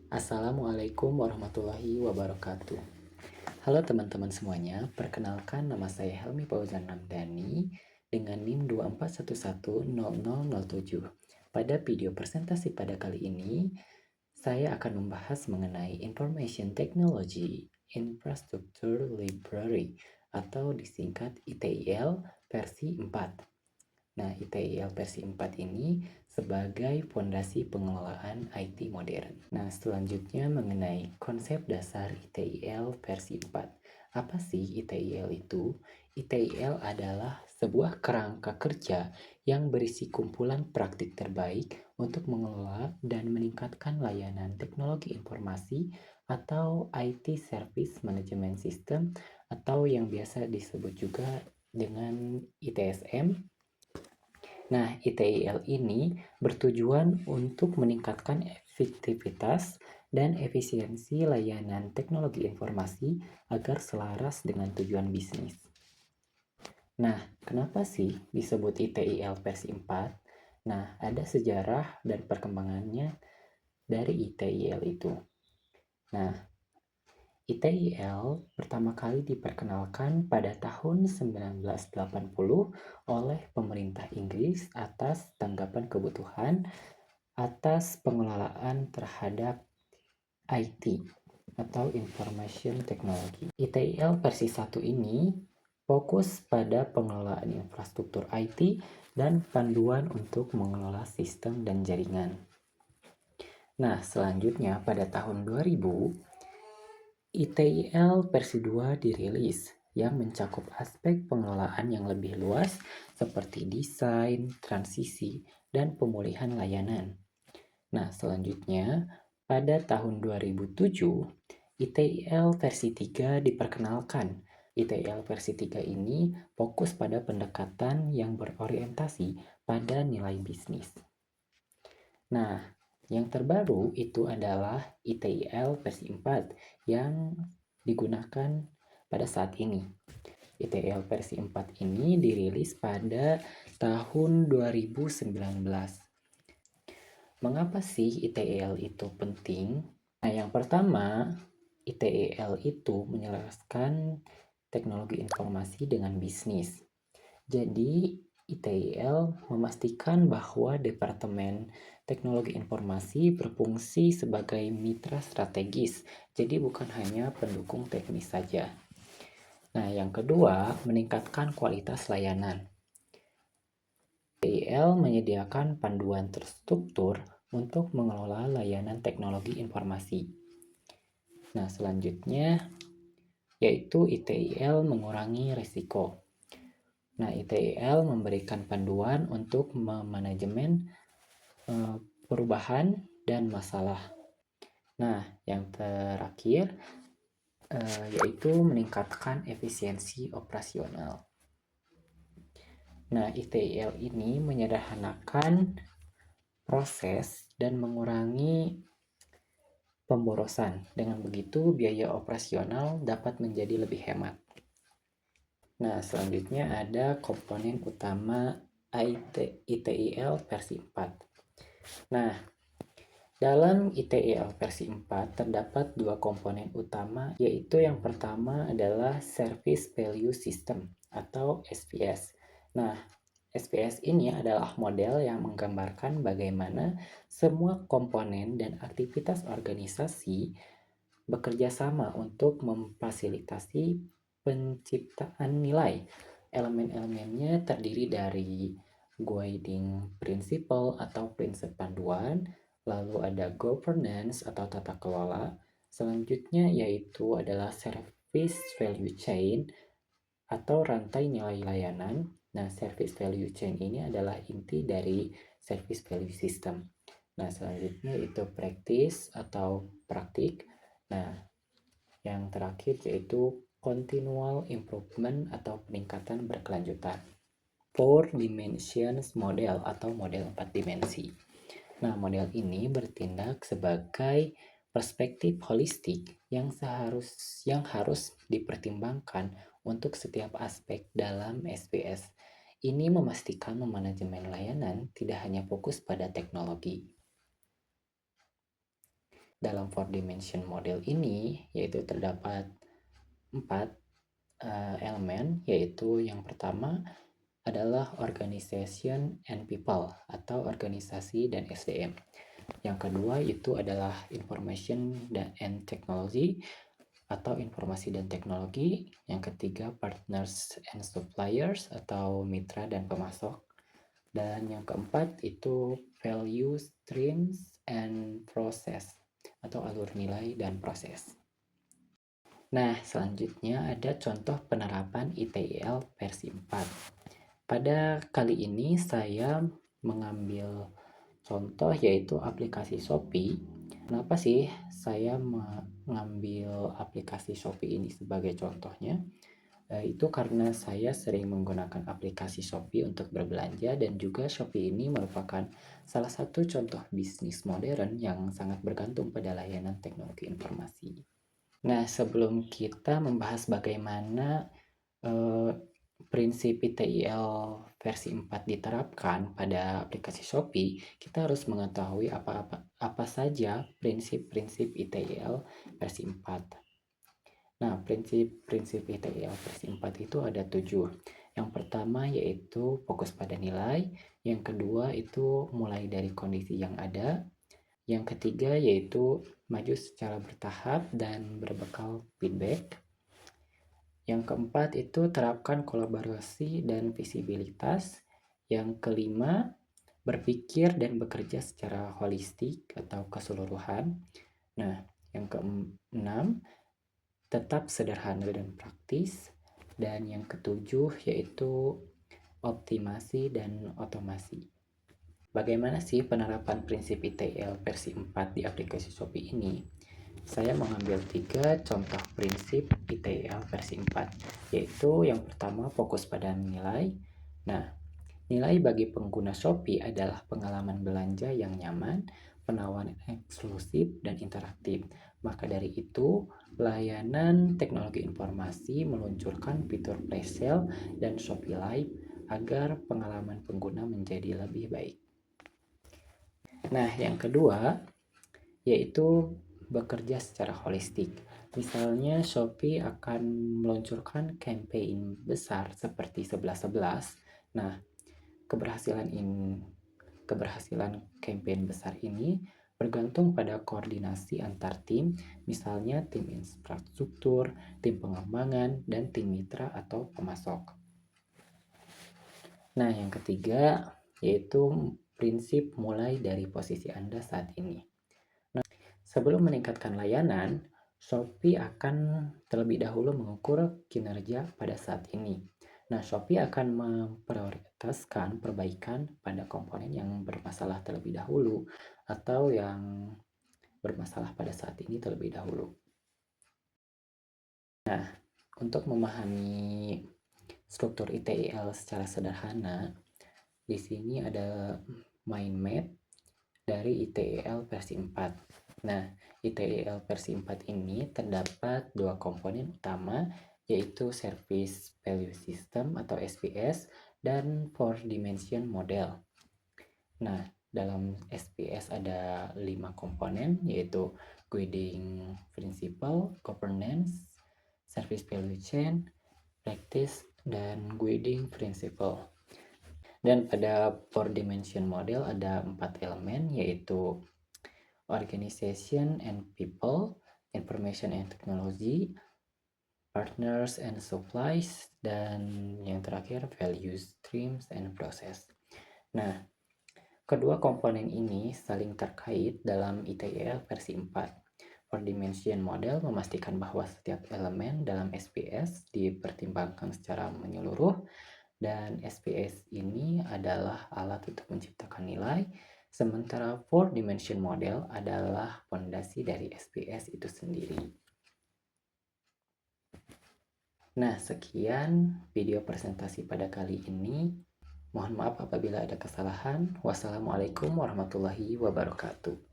Assalamualaikum warahmatullahi wabarakatuh. Halo teman-teman semuanya, perkenalkan nama saya Helmi Fauzan Ramdhani dengan NIM 24110007. Pada video presentasi pada kali ini, saya akan membahas mengenai Information Technology Infrastructure Library atau disingkat ITIL versi 4. Nah, ITIL versi 4 ini sebagai fondasi pengelolaan IT modern. Nah, selanjutnya mengenai konsep dasar ITIL versi 4. Apa sih ITIL itu? ITIL adalah sebuah kerangka kerja yang berisi kumpulan praktik terbaik untuk mengelola dan meningkatkan layanan teknologi informasi atau IT Service Management System atau yang biasa disebut juga dengan ITSM. Nah, ITIL ini bertujuan untuk meningkatkan efektivitas dan efisiensi layanan teknologi informasi agar selaras dengan tujuan bisnis. Nah, kenapa sih disebut ITIL versi 4? Nah, ada sejarah dan perkembangannya dari ITIL itu. Nah, ITIL pertama kali diperkenalkan pada tahun 1980 oleh pemerintah Inggris atas tanggapan kebutuhan atas pengelolaan terhadap IT atau Information Technology. ITIL versi 1 ini fokus pada pengelolaan infrastruktur IT dan panduan untuk mengelola sistem dan jaringan. Nah, selanjutnya pada tahun 2000, ITIL versi 2 dirilis yang mencakup aspek pengelolaan yang lebih luas seperti desain, transisi, dan pemulihan layanan. Nah, selanjutnya pada tahun 2007, ITIL versi 3 diperkenalkan. ITIL versi 3 ini fokus pada pendekatan yang berorientasi pada nilai bisnis. Nah, yang terbaru itu adalah ITIL versi 4 yang digunakan pada saat ini. ITIL versi 4 ini dirilis pada tahun 2019. Mengapa sih ITIL itu penting? Nah, yang pertama, ITIL itu menyelaraskan teknologi informasi dengan bisnis. Jadi, ITIL memastikan bahwa Departemen Teknologi Informasi berfungsi sebagai mitra strategis, jadi bukan hanya pendukung teknis saja. Nah, yang kedua, meningkatkan kualitas layanan. ITIL menyediakan panduan terstruktur untuk mengelola layanan teknologi informasi. Nah, selanjutnya yaitu ITIL mengurangi risiko. Nah, ITIL memberikan panduan untuk memanajemen perubahan dan masalah. Nah, yang terakhir yaitu meningkatkan efisiensi operasional. Nah, ITIL ini menyederhanakan proses dan mengurangi pemborosan. Dengan begitu, biaya operasional dapat menjadi lebih hemat. Nah, selanjutnya ada komponen utama ITIL versi 4. Nah, dalam ITIL versi 4 terdapat dua komponen utama, yaitu yang pertama adalah Service Value System atau SPS. Nah, SPS ini adalah model yang menggambarkan bagaimana semua komponen dan aktivitas organisasi bekerja sama untuk memfasilitasi penciptaan nilai. Elemen-elemennya terdiri dari guiding principle atau prinsip panduan, lalu ada governance atau tata kelola. Selanjutnya yaitu adalah service value chain atau rantai nilai layanan. Nah, service value chain ini adalah inti dari service value system. Nah, selanjutnya itu practice atau praktik. Nah, yang terakhir yaitu continual improvement atau peningkatan berkelanjutan. Four dimensions model atau model 4 dimensi. Nah, model ini bertindak sebagai perspektif holistik yang harus dipertimbangkan untuk setiap aspek dalam SPS. Ini memastikan manajemen layanan tidak hanya fokus pada teknologi. Dalam four dimension model ini, yaitu terdapat 4 elemen, yaitu yang pertama adalah organization and people atau organisasi dan SDM. Yang kedua itu adalah information and technology atau informasi dan teknologi. Yang ketiga partners and suppliers atau mitra dan pemasok. Dan yang keempat itu value streams and process atau alur nilai dan proses. Nah, selanjutnya ada contoh penerapan ITIL versi 4. Pada kali ini saya mengambil contoh yaitu aplikasi Shopee. Kenapa sih saya mengambil aplikasi Shopee ini sebagai contohnya? Itu karena saya sering menggunakan aplikasi Shopee untuk berbelanja dan juga Shopee ini merupakan salah satu contoh bisnis modern yang sangat bergantung pada layanan teknologi informasi. Nah, sebelum kita membahas bagaimana prinsip ITIL versi 4 diterapkan pada aplikasi Shopee, kita harus mengetahui apa saja prinsip-prinsip ITIL versi 4. Nah, prinsip-prinsip ITIL versi 4 itu ada 7. Yang pertama yaitu fokus pada nilai, yang kedua itu mulai dari kondisi yang ada, yang ketiga yaitu maju secara bertahap dan berbekal feedback. Yang keempat itu terapkan kolaborasi dan visibilitas. Yang kelima, berpikir dan bekerja secara holistik atau keseluruhan. Nah, yang keenam, tetap sederhana dan praktis. Dan yang ketujuh yaitu optimasi dan otomasi. Bagaimana sih penerapan prinsip ITIL versi 4 di aplikasi Shopee ini? Saya mengambil 3 contoh prinsip ITIL versi 4, yaitu yang pertama fokus pada nilai. Nah, nilai bagi pengguna Shopee adalah pengalaman belanja yang nyaman, penawaran eksklusif, dan interaktif. Maka dari itu, layanan teknologi informasi meluncurkan fitur flash sale dan Shopee Live agar pengalaman pengguna menjadi lebih baik. Nah, yang kedua yaitu bekerja secara holistik. Misalnya Shopee akan meluncurkan campaign besar seperti 11.11. Nah, keberhasilan campaign besar ini bergantung pada koordinasi antar tim, misalnya tim infrastruktur, tim pengembangan, dan tim mitra atau pemasok. Nah, yang ketiga yaitu prinsip mulai dari posisi Anda saat ini. Nah, sebelum meningkatkan layanan, Shopee akan terlebih dahulu mengukur kinerja pada saat ini. Nah, Shopee akan memprioritaskan perbaikan pada komponen yang bermasalah terlebih dahulu atau yang bermasalah pada saat ini terlebih dahulu. Nah, untuk memahami struktur ITIL secara sederhana, di sini ada mind map dari ITIL versi 4. Nah, ITIL versi 4 ini terdapat dua komponen utama, yaitu Service Value System atau SPS dan Four Dimension Model. Nah, dalam SPS ada 5 komponen, yaitu Guiding Principle, Governance, Service Value Chain, Practice, dan Guiding Principle. Dan pada Four Dimension Model ada 4 elemen, yaitu Organization and People, Information and Technology, Partners and Supplies, dan yang terakhir Value Streams and Process. Nah, kedua komponen ini saling terkait dalam ITIL versi 4. Four Dimension Model memastikan bahwa setiap elemen dalam SPS dipertimbangkan secara menyeluruh, dan SPS ini adalah alat untuk menciptakan nilai, sementara Four Dimension Model adalah fondasi dari SPS itu sendiri. Nah, sekian video presentasi pada kali ini. Mohon maaf apabila ada kesalahan. Wassalamualaikum warahmatullahi wabarakatuh.